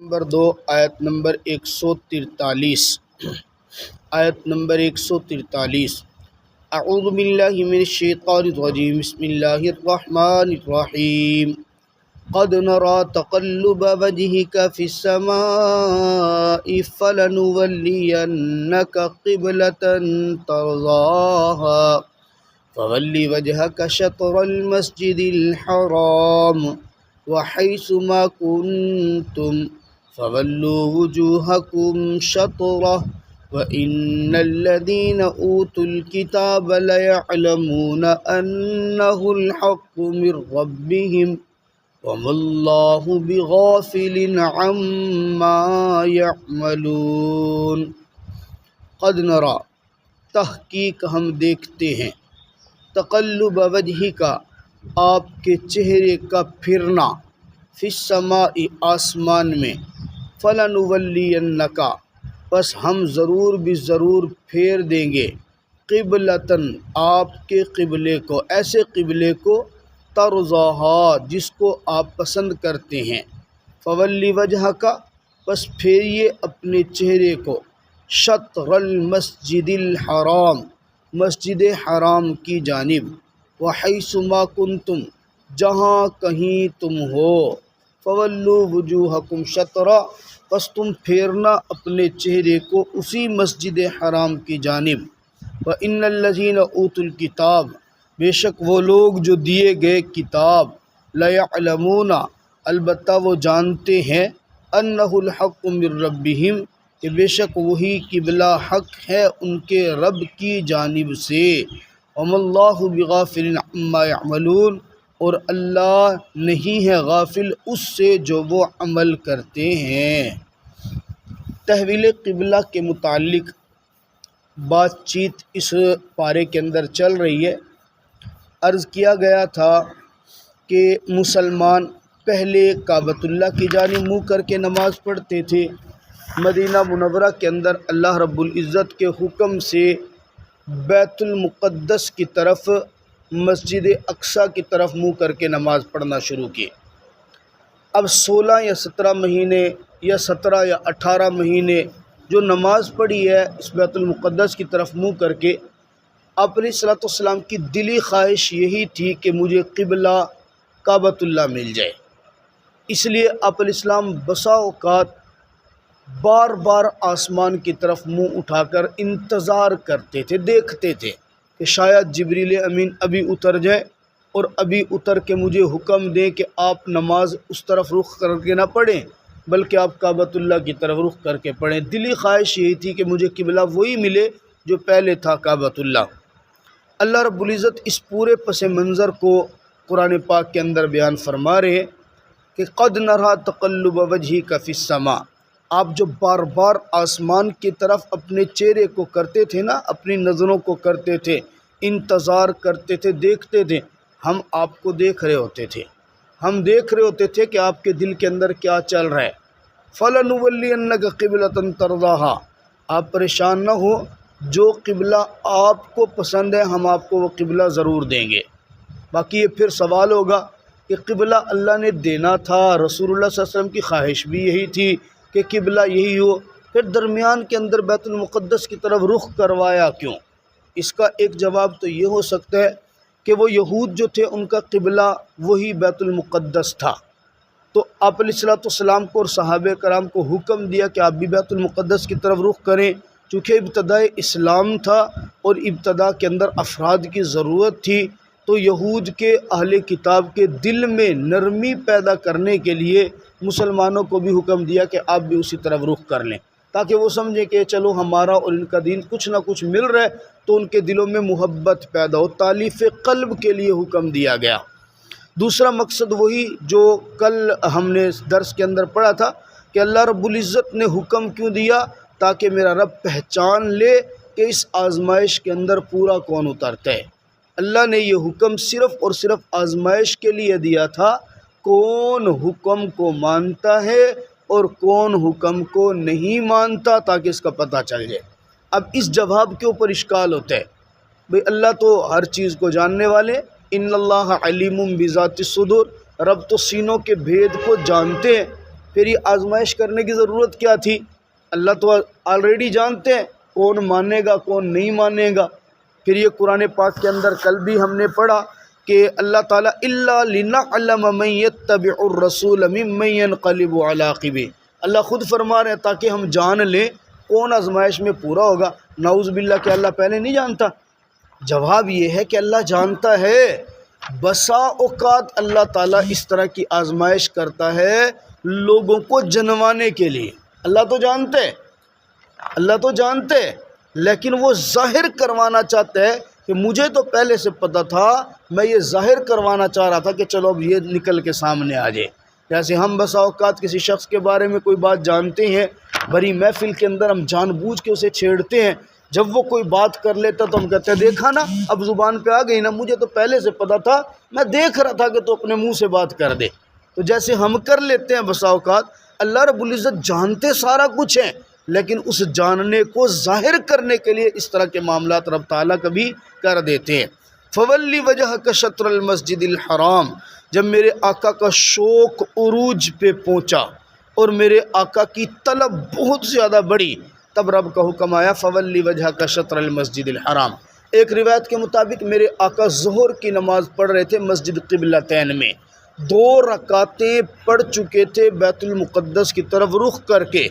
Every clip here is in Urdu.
نمبر 2 آیت نمبر 143 آیت نمبر 143 اعوذ باللہ من الشیطان الرجیم بسم اللہ الرحمن الرحیم قد نرى تقلب وجهك في السماء فلنولينك قبلة ترضاها فول وجهك شطر المسجد الحرام وحيث ما كنتم فولوا وجوهكم شطرة وإن الذين أوتوا الكتاب ليعلمون أنه الحق من ربهم وما الله بغافل عما يعملون قد نرى تحقیق ہم دیکھتے ہیں تقلب وجہ کا آپ کے چہرے کا پھرنا فی السماء آسمان میں فلنولینک پس ہم ضرور بھی ضرور پھیر دیں گے قبلتن آپ کے قبلے کو، ایسے قبلے کو ترضاہا جس کو آپ پسند کرتے ہیں، فولی وجہ کا پس پھیریے اپنے چہرے کو، شطر المسجد الحرام مسجد حرام کی جانب، وحیث ما کنتم جہاں کہیں تم ہو، فولو وجوہکم شطرا پس تم پھیرنا اپنے چہرے کو اسی مسجد حرام کی جانب، وَإِنَّ الَّذِينَ أُوتُوا الْكِتَابَ بے شک وہ لوگ جو دیے گئے کتاب، لَيَعْلَمُونَ البتہ وہ جانتے ہیں، أَنَّهُ الْحَقُّ مِن رَبِّهِمْ کہ بے شک وہی قبلہ حق ہے ان کے رب کی جانب سے، وَمَا اللَّهُ بِغَافِلٍ عَمَّا يَعْمَلُونَ اور اللہ نہیں ہے غافل اس سے جو وہ عمل کرتے ہیں۔ تحویل قبلہ کے متعلق بات چیت اس پارے کے اندر چل رہی ہے۔ عرض کیا گیا تھا کہ مسلمان پہلے کعبۃ اللہ کی جانب منہ کر کے نماز پڑھتے تھے، مدینہ منورہ کے اندر اللہ رب العزت کے حکم سے بیت المقدس کی طرف، مسجد اقصیٰ کی طرف منہ کر کے نماز پڑھنا شروع کی۔ اب 16 یا 17 مہینے یا 17 یا 18 مہینے جو نماز پڑھی ہے اس بیت المقدس کی طرف منہ کر کے، آپ علیہ الصلوۃ والسلام کی دلی خواہش یہی تھی کہ مجھے قبلہ کعبۃ اللہ مل جائے، اس لیے آپ علیہ السلام بسا اوقات بار بار آسمان کی طرف منہ اٹھا کر انتظار کرتے تھے، دیکھتے تھے کہ شاید جبریل امین ابھی اتر جائے اور ابھی اتر کے مجھے حکم دیں کہ آپ نماز اس طرف رخ کر کے نہ پڑھیں بلکہ آپ کعبۃ اللہ کی طرف رخ کر کے پڑھیں۔ دلی خواہش یہی تھی کہ مجھے قبلہ وہی ملے جو پہلے تھا کعبۃ اللہ۔ اللہ رب العزت اس پورے پس منظر کو قرآن پاک کے اندر بیان فرما رہے کہ قد نرى تقلب وجهك في السماء، آپ جو بار بار آسمان کی طرف اپنے چہرے کو کرتے تھے نا، اپنی نظروں کو کرتے تھے، انتظار کرتے تھے، دیکھتے تھے، ہم آپ کو دیکھ رہے ہوتے تھے، ہم دیکھ رہے ہوتے تھے کہ آپ کے دل کے اندر کیا چل رہا ہے۔ فَلَنُوَلِّيَنَّكَ قِبْلَةً تَرْضَاهَا آپ پریشان نہ ہو، جو قبلہ آپ کو پسند ہے ہم آپ کو وہ قبلہ ضرور دیں گے۔ باقی یہ پھر سوال ہوگا کہ قبلہ اللہ نے دینا تھا، رسول اللہ صلی اللہ علیہ وسلم کی خواہش بھی یہی تھی کہ قبلہ یہی ہو، پھر درمیان کے اندر بیت المقدس کی طرف رخ کروایا کیوں؟ اس کا ایک جواب تو یہ ہو سکتا ہے کہ وہ یہود جو تھے ان کا قبلہ وہی بیت المقدس تھا، تو آپ علیہ الصلوۃ والسلام کو اور صحابہ کرام کو حکم دیا کہ آپ بھی بیت المقدس کی طرف رخ کریں، چونکہ ابتداء اسلام تھا اور ابتدا کے اندر افراد کی ضرورت تھی، تو یہود کے اہل کتاب کے دل میں نرمی پیدا کرنے کے لیے مسلمانوں کو بھی حکم دیا کہ آپ بھی اسی طرف رخ کر لیں، تاکہ وہ سمجھیں کہ چلو ہمارا اور ان کا دین کچھ نہ کچھ مل رہا ہے، تو ان کے دلوں میں محبت پیدا ہو، تالیف قلب کے لیے حکم دیا گیا۔ دوسرا مقصد وہی جو کل ہم نے درس کے اندر پڑھا تھا کہ اللہ رب العزت نے حکم کیوں دیا؟ تاکہ میرا رب پہچان لے کہ اس آزمائش کے اندر پورا کون اترتا ہے۔ اللہ نے یہ حکم صرف اور صرف آزمائش کے لیے دیا تھا، کون حکم کو مانتا ہے اور کون حکم کو نہیں مانتا، تاکہ اس کا پتہ چل جائے۔ اب اس جواب کے اوپر اشکال ہوتا ہے، بھئی اللہ تو ہر چیز کو جاننے والے، ان اللہ علیم بذات الصدور، رب تو سینوں کے بھید کو جانتے ہیں، پھر یہ آزمائش کرنے کی ضرورت کیا تھی؟ اللہ تو آلریڈی جانتے ہیں کون مانے گا کون نہیں مانے گا۔ پھر یہ قرآن پاک کے اندر کل بھی ہم نے پڑھا کہ اللہ تعالیٰ الا لنعلم من یتبع الرسول ممن ینقلب علی عقبہ، اللہ خود فرما رہے ہیں تاکہ ہم جان لیں کون آزمائش میں پورا ہوگا۔ نعوذ باللہ کہ اللہ پہلے نہیں جانتا؟ جواب یہ ہے کہ اللہ جانتا ہے، بسا اوقات اللہ تعالیٰ اس طرح کی آزمائش کرتا ہے لوگوں کو جنوانے کے لیے۔ اللہ تو جانتے ہیں، اللہ تو جانتے ہیں، لیکن وہ ظاہر کروانا چاہتا ہے کہ مجھے تو پہلے سے پتہ تھا، میں یہ ظاہر کروانا چاہ رہا تھا کہ چلو اب یہ نکل کے سامنے آ جائے۔ جیسے ہم بسا اوقات کسی شخص کے بارے میں کوئی بات جانتے ہیں، بڑی محفل کے اندر ہم جان بوجھ کے اسے چھیڑتے ہیں، جب وہ کوئی بات کر لیتا تو ہم کہتے ہیں دیکھا نا اب زبان پہ آ گئی نا، مجھے تو پہلے سے پتہ تھا، میں دیکھ رہا تھا کہ تو اپنے منہ سے بات کر دے۔ تو جیسے ہم کر لیتے ہیں بسا اوقات، اللہ رب العزت جانتے سارا کچھ ہیں، لیکن اس جاننے کو ظاہر کرنے کے لیے اس طرح کے معاملات رب تعالیٰ کبھی کر دیتے ہیں۔ فولی وجہک شطر المسجد الحرام، جب میرے آقا کا شوق عروج پہ پہنچا اور میرے آقا کی طلب بہت زیادہ بڑھی، تب رب کا حکم آیا فولی وجہک شطر المسجد الحرام۔ ایک روایت کے مطابق میرے آقا ظہر کی نماز پڑھ رہے تھے مسجد قبلتین میں، 2 رکعتیں پڑھ چکے تھے بیت المقدس کی طرف رخ کر کے،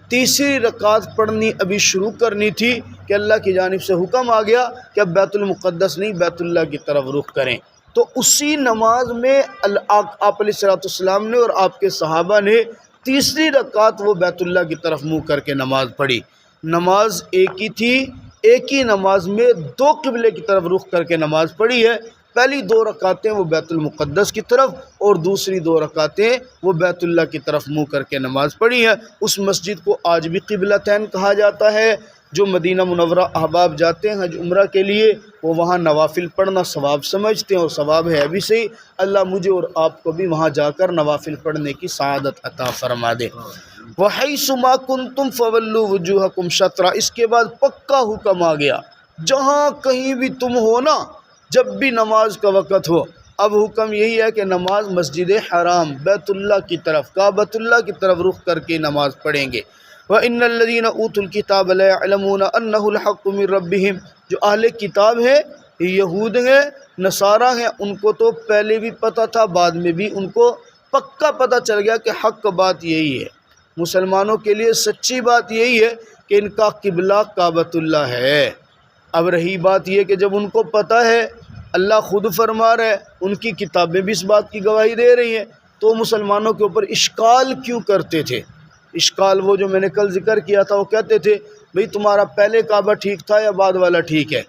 تیسری رکعت پڑھنی ابھی شروع کرنی تھی کہ اللہ کی جانب سے حکم آ گیا کہ اب بیت المقدس نہیں بیت اللہ کی طرف رخ کریں۔ تو اسی نماز میں آپ علیہ السلام نے اور آپ کے صحابہ نے تیسری رکعت وہ بیت اللہ کی طرف منہ کر کے نماز پڑھی۔ نماز ایک ہی تھی، ایک ہی نماز میں 2 قبلے کی طرف رخ کر کے نماز پڑھی ہے۔ پہلی 2 رکعتیں وہ بیت المقدس کی طرف اور دوسری 2 رکعتیں وہ بیت اللہ کی طرف منہ کر کے نماز پڑھی ہے۔ اس مسجد کو آج بھی قبلتین کہا جاتا ہے۔ جو مدینہ منورہ احباب جاتے ہیں حج عمرہ کے لیے، وہ وہاں نوافل پڑھنا ثواب سمجھتے ہیں، اور ثواب ہے بھی صحیح۔ اللہ مجھے اور آپ کو بھی وہاں جا کر نوافل پڑھنے کی سعادت عطا فرما دے۔ وَحَيْثُ مَا كُنْتُمْ فَوَلُّوا وُجُوهَكُمْ شَطْرَهُ، اس کے بعد پکا حکم آ گیا، جہاں کہیں بھی تم ہو نا، جب بھی نماز کا وقت ہو، اب حکم یہی ہے کہ نماز مسجد حرام بیت اللہ کی طرف، کعبۃ اللہ کی طرف رخ کر کے نماز پڑھیں گے۔ وَإِنَّ الَّذِينَ أُوتُوا الْكِتَابَ لَيَعْلَمُونَ أَنَّهُ الْحَقُّ مِنْ رَبِّهِمْ، جو اہل کتاب ہیں، یہود ہیں، نصارہ ہیں، ان کو تو پہلے بھی پتہ تھا، بعد میں بھی ان کو پکا پتہ چل گیا کہ حق بات یہی ہے۔ مسلمانوں کے لیے سچی بات یہی ہے کہ ان کا قبلہ کعبۃ اللہ ہے۔ اب رہی بات یہ کہ جب ان کو پتہ ہے، اللہ خود فرما رہا ہے، ان کی کتابیں بھی اس بات کی گواہی دے رہی ہیں، تو مسلمانوں کے اوپر اشکال کیوں کرتے تھے؟ اشکال وہ جو میں نے کل ذکر کیا تھا، وہ کہتے تھے بھئی تمہارا پہلے کعبہ ٹھیک تھا یا بعد والا ٹھیک ہے؟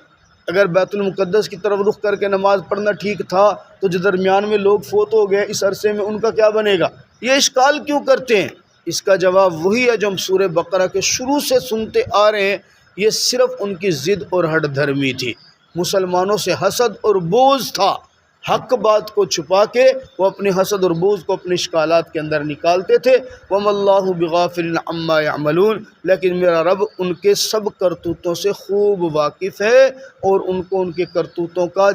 اگر بیت المقدس کی طرف رخ کر کے نماز پڑھنا ٹھیک تھا تو جو درمیان میں لوگ فوت ہو گئے اس عرصے میں ان کا کیا بنے گا؟ یہ اشکال کیوں کرتے ہیں؟ اس کا جواب وہی ہے جو ہم سورہ بقرہ کے شروع سے سنتے آ رہے ہیں، یہ صرف ان کی ضد اور ہٹ دھرمی تھی۔ مسلمانوں سے حسد اور بغض تھا، حق بات کو چھپا کے وہ اپنے حسد اور بغض کو اپنے اشکالات کے اندر نکالتے تھے۔ وَمَا اللَّهُ بِغَافِلٍ عَمَّا يَعْمَلُونَ، لیکن میرا رب ان کے سب کرتوتوں سے خوب واقف ہے، اور ان کو ان کے کرتوتوں کا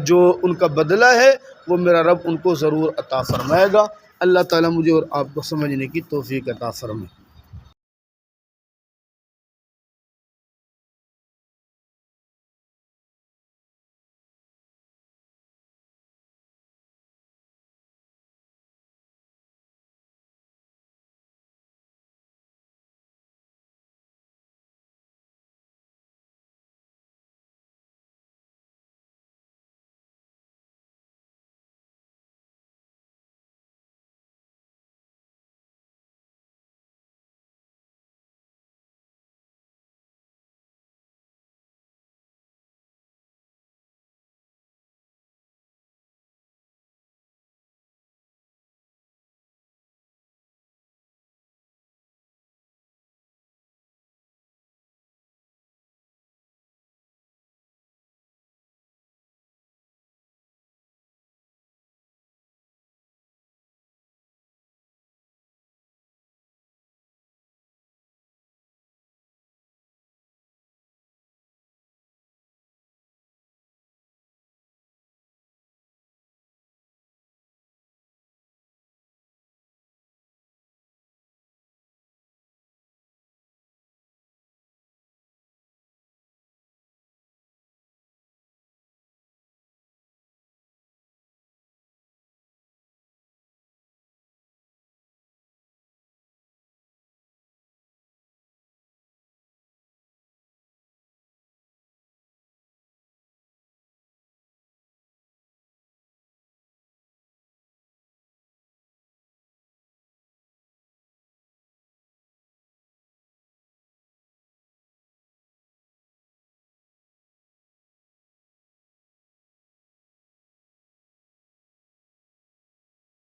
جو ان کا بدلہ ہے وہ میرا رب ان کو ضرور عطا فرمائے گا۔ اللہ تعالیٰ مجھے اور آپ کو سمجھنے کی توفیق عطا فرمائے۔